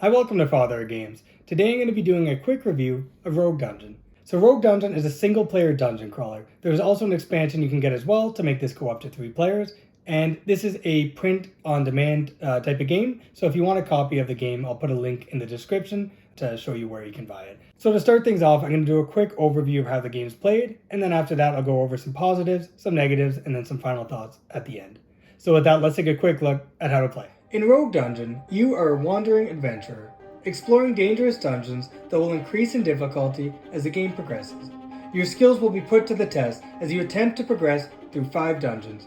Hi, welcome to Father of Games. Today I'm going to be doing a quick review of Rogue Dungeon. So Rogue Dungeon is a single player dungeon crawler. There's also an expansion you can get as well to make this go up to 3 players. And this is a print on demand type of game. So if you want a copy of the game, I'll put a link in the description to show you where you can buy it. So to start things off, I'm going to do a quick overview of how the game's played. And then after that, I'll go over some positives, some negatives, and then some final thoughts at the end. So with that, let's take a quick look at how to play. In Rogue Dungeon, you are a wandering adventurer, exploring dangerous dungeons that will increase in difficulty as the game progresses. Your skills will be put to the test as you attempt to progress through 5 dungeons.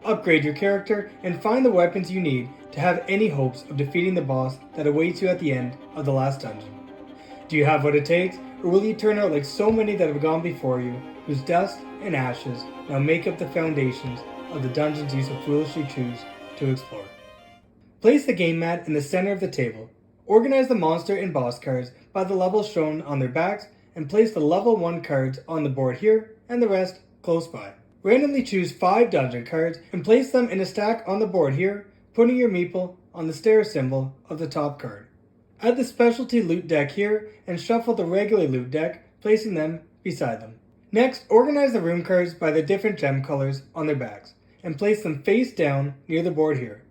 Upgrade your character and find the weapons you need to have any hopes of defeating the boss that awaits you at the end of the last dungeon. Do you have what it takes, or will you turn out like so many that have gone before you, whose dust and ashes now make up the foundations of the dungeons you so foolishly choose to explore? Place the game mat in the center of the table. Organize the monster and boss cards by the levels shown on their backs and place the level 1 cards on the board here and the rest close by. Randomly choose 5 dungeon cards and place them in a stack on the board here, putting your meeple on the stair symbol of the top card. Add the specialty loot deck here and shuffle the regular loot deck, placing them beside them. Next, organize the room cards by the different gem colors on their backs and place them face down near the board here.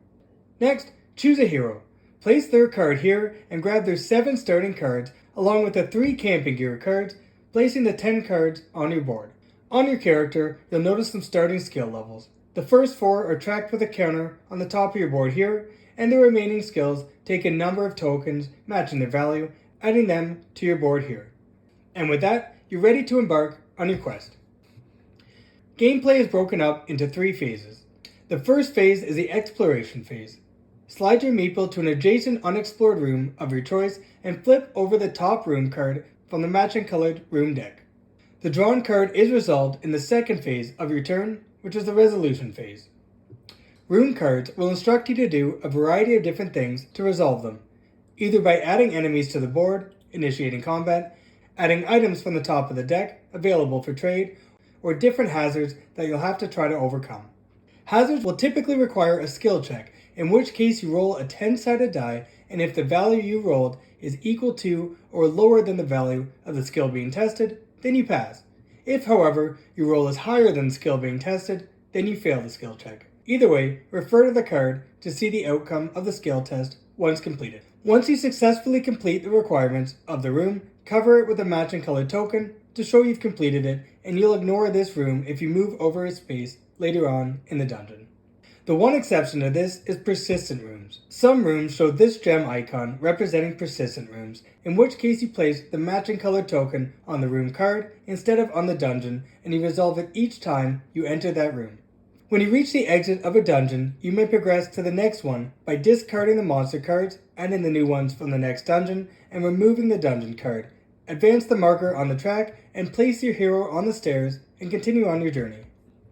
Next, choose a hero. Place their card here and grab their 7 starting cards along with the 3 camping gear cards, placing the 10 cards on your board. On your character, you'll notice some starting skill levels. The first 4 are tracked with a counter on the top of your board here, and the remaining skills take a number of tokens matching their value, adding them to your board here. And with that, you're ready to embark on your quest. Gameplay is broken up into 3 phases. The first phase is the exploration phase. Slide your meeple to an adjacent unexplored room of your choice and flip over the top room card from the matching colored room deck. The drawn card is resolved in the second phase of your turn, which is the resolution phase. Room cards will instruct you to do a variety of different things to resolve them, either by adding enemies to the board, initiating combat, adding items from the top of the deck available for trade, or different hazards that you'll have to try to overcome. Hazards will typically require a skill check, in which case you roll a 10-sided die, and if the value you rolled is equal to or lower than the value of the skill being tested, then you pass. If, however, your roll is higher than the skill being tested, then you fail the skill check. Either way, refer to the card to see the outcome of the skill test once completed. Once you successfully complete the requirements of the room, cover it with a matching colored token to show you've completed it, and you'll ignore this room if you move over a space later on in the dungeon. The one exception to this is persistent rooms. Some rooms show this gem icon representing persistent rooms, in which case you place the matching colored token on the room card instead of on the dungeon, and you resolve it each time you enter that room. When you reach the exit of a dungeon, you may progress to the next one by discarding the monster cards, adding the new ones from the next dungeon, and removing the dungeon card. Advance the marker on the track and place your hero on the stairs and continue on your journey.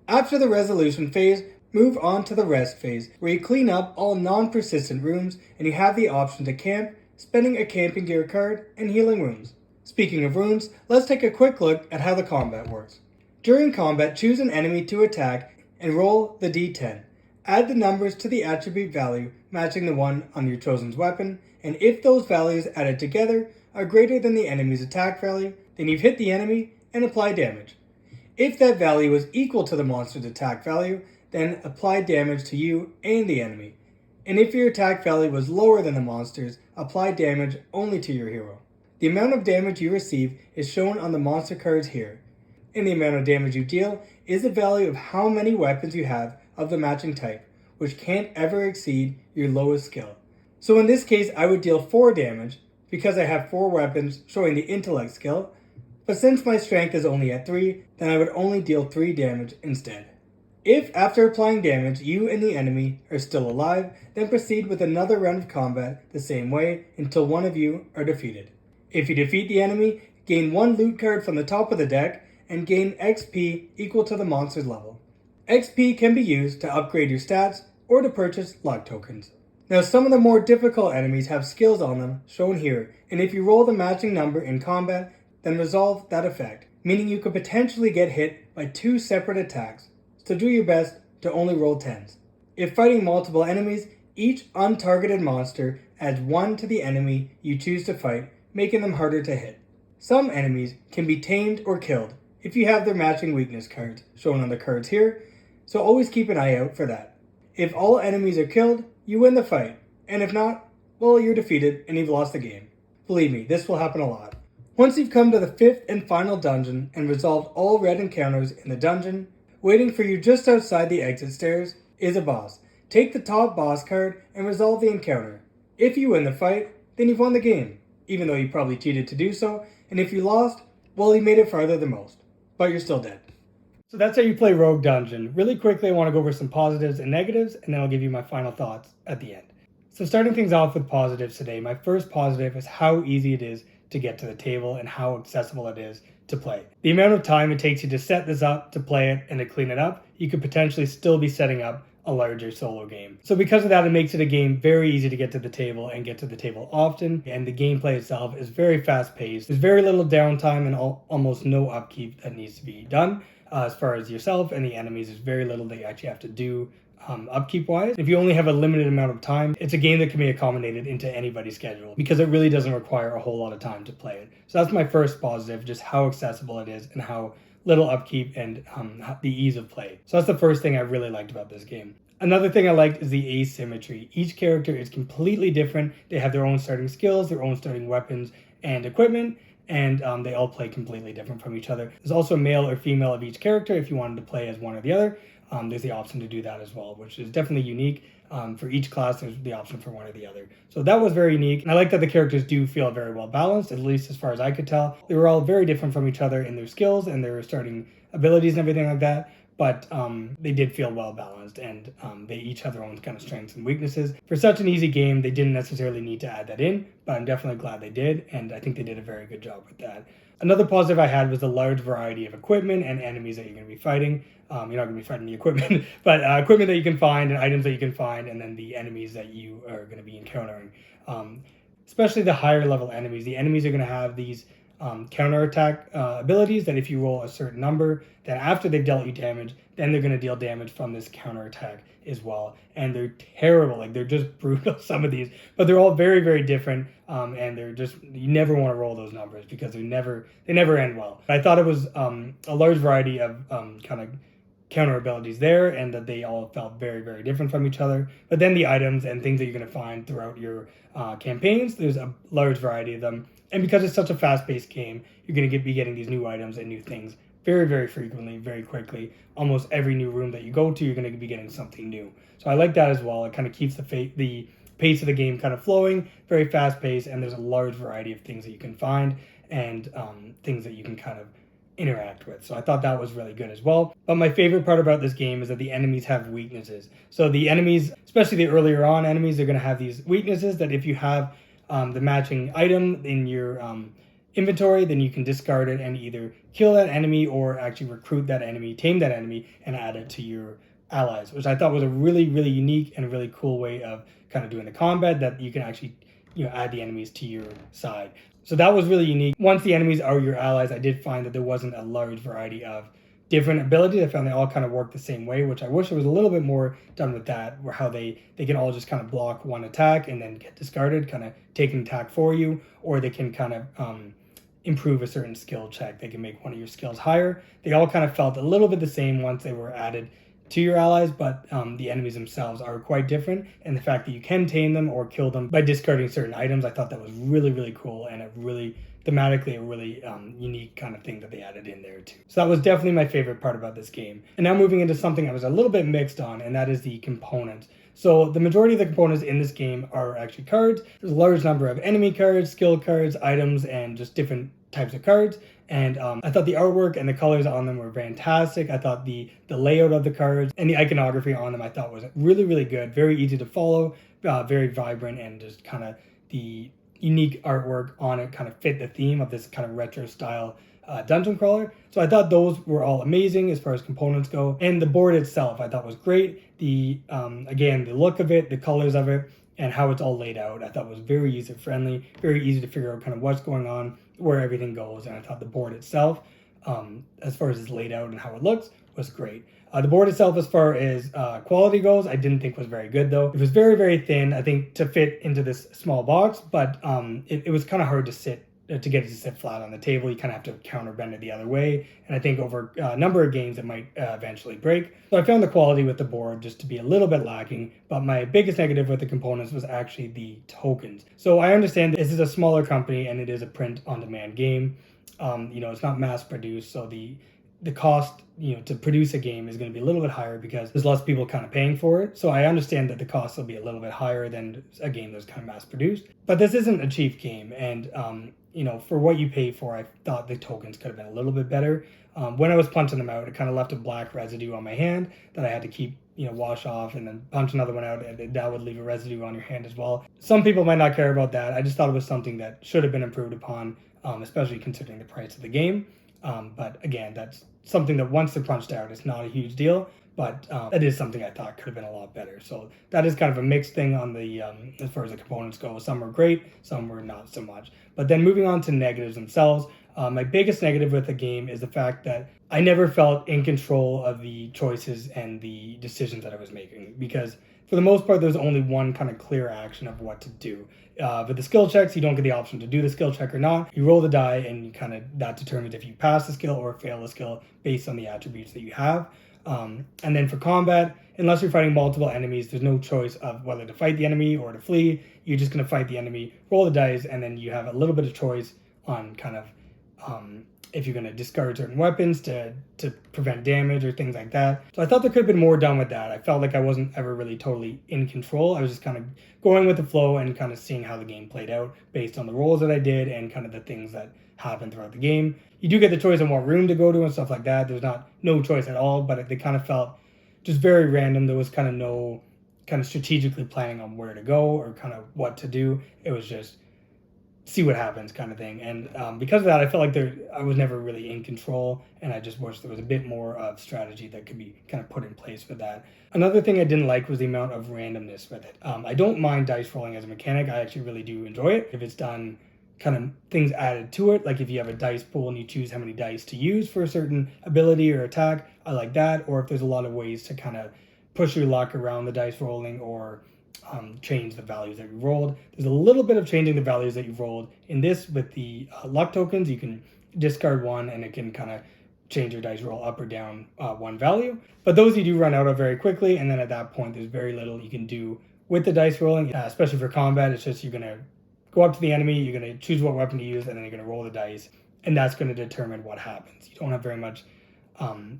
After the resolution phase, move on to the rest phase, where you clean up all non-persistent rooms and you have the option to camp, spending a camping gear card, and healing rooms. Speaking of rooms, let's take a quick look at how the combat works. During combat, choose an enemy to attack and roll the d10. Add the numbers to the attribute value matching the one on your chosen weapon, and if those values added together are greater than the enemy's attack value, then you've hit the enemy and apply damage. If that value is equal to the monster's attack value, then apply damage to you and the enemy. And if your attack value was lower than the monster's, apply damage only to your hero. The amount of damage you receive is shown on the monster cards here, and the amount of damage you deal is the value of how many weapons you have of the matching type, which can't ever exceed your lowest skill. So in this case, I would deal 4 damage because I have 4 weapons showing the intellect skill, but since my strength is only at 3, then I would only deal 3 damage instead. If, after applying damage, you and the enemy are still alive, then proceed with another round of combat the same way until one of you are defeated. If you defeat the enemy, gain 1 loot card from the top of the deck and gain XP equal to the monster's level. XP can be used to upgrade your stats or to purchase luck tokens. Now, some of the more difficult enemies have skills on them, shown here, and if you roll the matching number in combat, then resolve that effect, meaning you could potentially get hit by 2 separate attacks, so do your best to only roll 10s. If fighting multiple enemies, Each untargeted monster adds 1 to the enemy you choose to fight, making them harder to hit. Some enemies can be tamed or killed if you have their matching weakness cards, shown on the cards here, so always keep an eye out for that. If all enemies are killed, you win the fight, and if not, well, you're defeated and you've lost the game. Believe me, this will happen a lot. Once you've come to the 5th and final dungeon and resolved all red encounters in the dungeon, waiting for you just outside the exit stairs is a boss. Take the top boss card and resolve the encounter. If you win the fight, then you've won the game, even though you probably cheated to do so, and if you lost, well, you made it farther than most, but you're still dead. So that's how you play Rogue Dungeon. Really quickly, I want to go over some positives and negatives, and then I'll give you my final thoughts at the end. So starting things off with positives today, my first positive is how easy it is to get to the table and how accessible it is to play. The amount of time it takes you to set this up, to play it, and to clean it up, you could potentially still be setting up a larger solo game. So because of that, it makes it a game very easy to get to the table and get to the table often, and the gameplay itself is very fast paced. There's very little downtime and almost no upkeep that needs to be done. As far as yourself and the enemies, there's very little that you actually have to do upkeep wise. If you only have a limited amount of time, it's a game that can be accommodated into anybody's schedule because it really doesn't require a whole lot of time to play it. So that's my first positive, just how accessible it is and how little upkeep and the ease of play. So that's the first thing I really liked about this game. Another thing I liked is the asymmetry. Each character is completely different. They have their own starting skills, their own starting weapons and equipment, and they all play completely different from each other. There's also male or female of each character if you wanted to play as one or the other. There's the option to do that as well, which is definitely unique. For each class, there's the option for one or the other. So that was very unique. And I like that the characters do feel very well balanced, at least as far as I could tell. They were all very different from each other in their skills and their starting abilities and everything like that. But they did feel well balanced, and they each have their own kind of strengths and weaknesses. For such an easy game, they didn't necessarily need to add that in, but I'm definitely glad they did, and I think they did a very good job with that. Another positive I had was the large variety of equipment and enemies that you're going to be fighting. You're not going to be fighting the equipment, but equipment that you can find and items that you can find, and then the enemies that you are going to be encountering. Especially the higher level enemies. The enemies are going to have these counterattack abilities that if you roll a certain number, then after they've dealt you damage, then they're going to deal damage from this counterattack as well. And they're terrible, like they're just brutal, some of these, but they're all very, very different. And they're just, you never want to roll those numbers because they never end well. I thought it was a large variety of kind of counter abilities there, and that they all felt very, very different from each other. But then the items and things that you're going to find throughout your campaigns, there's a large variety of them. And because it's such a fast-paced game, you're going to be getting these new items and new things very, very frequently, very quickly. Almost every new room that you go to, you're going to be getting something new. So I like that as well. It kind of keeps the pace of the game kind of flowing, very fast-paced, and there's a large variety of things that you can find and things that you can kind of interact with. So I thought that was really good as well. But my favorite part about this game is that the enemies have weaknesses. So the enemies, especially the earlier on enemies, they're going to have these weaknesses that if you have the matching item in your inventory, then you can discard it and either kill that enemy or actually recruit that enemy, tame that enemy, and add it to your allies, which I thought was a really, really unique and a really cool way of kind of doing the combat, that you can actually add the enemies to your side. So that was really unique. Once the enemies are your allies, I did find that there wasn't a large variety of different abilities. I found they all kind of work the same way, which I wish there was a little bit more done with that, where how they can all just kind of block one attack and then get discarded, kind of take an attack for you, or they can kind of improve a certain skill check. They can make one of your skills higher. They all kind of felt a little bit the same once they were added to your allies, but the enemies themselves are quite different, and the fact that you can tame them or kill them by discarding certain items, I thought that was really, really cool, and it really thematically a really unique kind of thing that they added in there too. So that was definitely my favorite part about this game. And now moving into something I was a little bit mixed on, and that is the components. So the majority of the components in this game are actually cards. There's a large number of enemy cards, skill cards, items, and just different types of cards. And I thought the artwork and the colors on them were fantastic. I thought the layout of the cards and the iconography on them I thought was really, really good. Very easy to follow, very vibrant, and just kind of the unique artwork on it kind of fit the theme of this kind of retro style dungeon crawler. So I thought those were all amazing as far as components go. And the board itself I thought was great. Again, the look of it, the colors of it, and how it's all laid out, I thought was very user-friendly, very easy to figure out kind of what's going on, where everything goes. And I thought the board itself, as far as it's laid out and how it looks, was great. The board itself, as far as quality goes, I didn't think was very good though. It was very, very thin, I think, to fit into this small box, but it was kind of hard to get it to sit flat on the table. You kind of have to counterbend it the other way, and I think over a number of games it might eventually break. So I found the quality with the board just to be a little bit lacking, but my biggest negative with the components was actually the tokens. So I understand this is a smaller company and it is a print-on-demand game. It's not mass-produced, so the cost, to produce a game is going to be a little bit higher because there's lots of people kind of paying for it. So I understand that the cost will be a little bit higher than a game that's kind of mass produced. But this isn't a cheap game, and for what you pay for, I thought the tokens could have been a little bit better. When I was punching them out, it kind of left a black residue on my hand that I had to keep wash off and then punch another one out, and that would leave a residue on your hand as well. Some people might not care about that. I just thought it was something that should have been improved upon, especially considering the price of the game. But again, that's something that once they're punched out, it's not a huge deal, but that is something I thought could have been a lot better. So that is kind of a mixed thing on the as far as the components go. Some were great, some were not so much. But then moving on to negatives themselves, my biggest negative with the game is the fact that I never felt in control of the choices and the decisions that I was making, because for the most part, there's only one kind of clear action of what to do. With the skill checks, you don't get the option to do the skill check or not. You roll the die, and that determines if you pass the skill or fail the skill based on the attributes that you have. And then for combat, unless you're fighting multiple enemies, there's no choice of whether to fight the enemy or to flee. You're just going to fight the enemy, roll the dice, and then you have a little bit of choice on kind of if you're going to discard certain weapons to prevent damage or things like that. So I thought there could have been more done with that. I felt like I wasn't ever really totally in control. I was just kind of going with the flow and kind of seeing how the game played out based on the rolls that I did and kind of the things that happened throughout the game. You do get the choice on what room to go to and stuff like that. There's no choice at all, but they kind of felt just very random. There was kind of no kind of strategically planning on where to go or kind of what to do. It was just see what happens kind of thing. And because of that, I felt like I was never really in control, and I just wish there was a bit more of strategy that could be kind of put in place for that. Another thing I didn't like was the amount of randomness with it. I don't mind dice rolling as a mechanic. I actually really do enjoy it if it's done kind of things added to it, like if you have a dice pool and you choose how many dice to use for a certain ability or attack, I like that. Or if there's a lot of ways to kind of push your luck around the dice rolling or change the values that you rolled. There's a little bit of changing the values that you've rolled. In this, with the luck tokens, you can discard one and it can kind of change your dice roll up or down one value. But those you do run out of very quickly, and then at that point, there's very little you can do with the dice rolling, especially for combat. It's just you're going to go up to the enemy, you're going to choose what weapon to use, and then you're going to roll the dice, and that's going to determine what happens. You don't have very much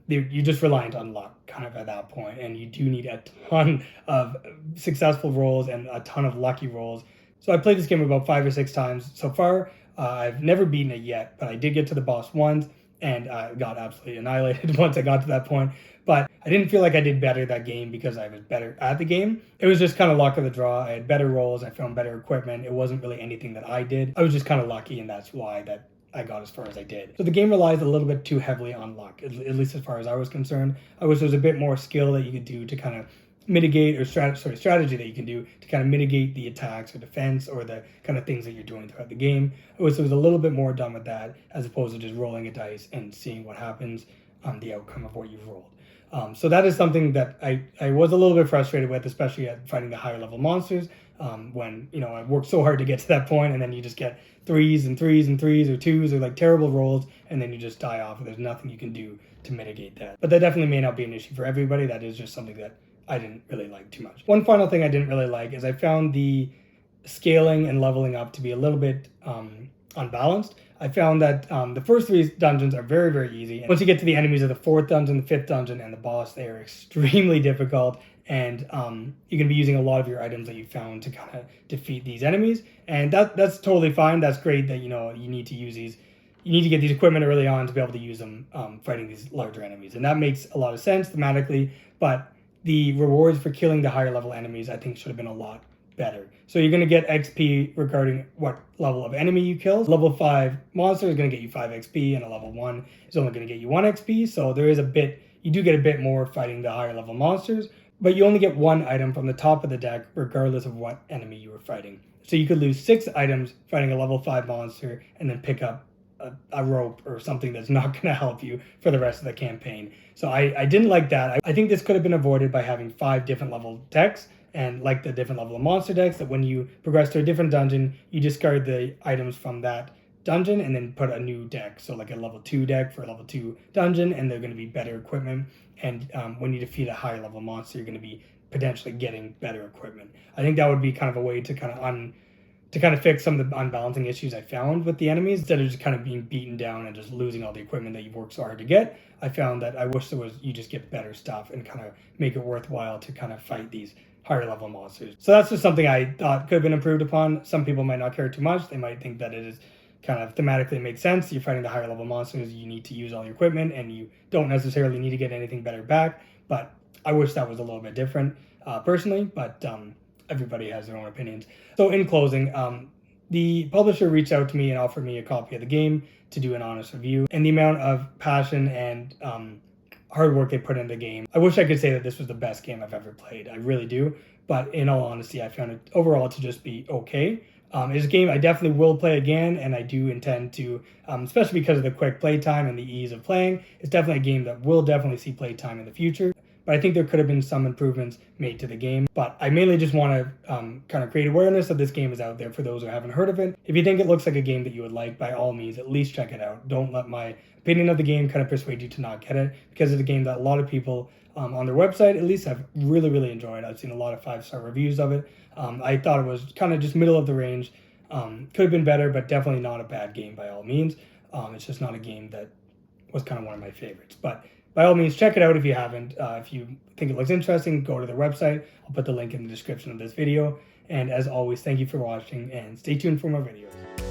you're just reliant on luck kind of at that point, and you do need a ton of successful rolls and a ton of lucky rolls. So I played this game about 5 or 6 times so far. I've never beaten it yet, but I did get to the boss once, and I got absolutely annihilated once I got to that point. But I didn't feel like I did better that game because I was better at the game. It was just kind of luck of the draw. I had better rolls, I found better equipment. It wasn't really anything that I did. I was just kind of lucky, and that's why that I got as far as I did. So the game relies a little bit too heavily on luck, at least as far as I was concerned. I wish there was a bit more skill that you could do to kind of mitigate, or strategy that you can do to kind of mitigate the attacks or defense or the kind of things that you're doing throughout the game. I wish there was a little bit more done with that as opposed to just rolling a dice and seeing what happens on the outcome of what you've rolled. So that is something that I was a little bit frustrated with, especially at fighting the higher level monsters. When I worked so hard to get to that point, and then you just get 3s and 3s and 3s or 2s or like terrible rolls, and then you just die off, and there's nothing you can do to mitigate that. But that definitely may not be an issue for everybody. That is just something that I didn't really like too much. One final thing I didn't really like is I found the scaling and leveling up to be a little bit unbalanced. I found that the first 3 dungeons are very, very easy. Once you get to the enemies of the 4th dungeon, the 5th dungeon, and the boss, they are extremely difficult. And you're going to be using a lot of your items that you found to kind of defeat these enemies. And that's totally fine. That's great that, you need to use these. You need to get these equipment early on to be able to use them fighting these larger enemies. And that makes a lot of sense thematically. But the rewards for killing the higher level enemies, I think, should have been a lot better. So you're going to get XP regarding what level of enemy you kill. Level 5 monster is going to get you 5 XP, and a level 1 is only going to get you 1 XP. So there is you do get a bit more fighting the higher level monsters, but you only get 1 item from the top of the deck regardless of what enemy you were fighting. So you could lose 6 items fighting a level 5 monster and then pick up a rope or something that's not going to help you for the rest of the campaign. So I didn't like that. I think this could have been avoided by having 5 different level decks, and like the different level of monster decks, that when you progress to a different dungeon, you discard the items from that dungeon and then put a new deck. So like a level 2 deck for a level 2 dungeon, and they're going to be better equipment. And when you defeat a higher level monster, you're going to be potentially getting better equipment. I think that would be kind of a way to kind of fix some of the unbalancing issues I found with the enemies. Instead of just kind of being beaten down and just losing all the equipment that you've worked so hard to get, I found that I wish there was, you just get better stuff and kind of make it worthwhile to kind of fight these higher level monsters. So that's just something I thought could have been improved upon. Some people might not care too much. They might think that it is kind of thematically makes sense. You're fighting the higher level monsters, you need to use all your equipment, and you don't necessarily need to get anything better back. But I wish that was a little bit different, personally. But everybody has their own opinions. So in closing, the publisher reached out to me and offered me a copy of the game to do an honest review. And the amount of passion and hard work they put into the game, I wish I could say that this was the best game I've ever played. I really do. But in all honesty, I found it overall to just be okay. It's a game I definitely will play again, and I do intend to, especially because of the quick play time and the ease of playing. It's definitely a game that will definitely see play time in the future. But I think there could have been some improvements made to the game. But I mainly just want to kind of create awareness that this game is out there for those who haven't heard of it. If you think it looks like a game that you would like, by all means, at least check it out. Don't let my opinion of the game kind of persuade you to not get it, because it's a game that a lot of people on their website at least have really, really enjoyed. I've seen a lot of 5-star reviews of it. I thought it was kind of just middle of the range. Could have been better, but definitely not a bad game by all means. It's just not a game that was kind of one of my favorites. But by all means, check it out if you haven't. If you think it looks interesting, go to the website. I'll put the link in the description of this video. And as always, thank you for watching, and stay tuned for more videos.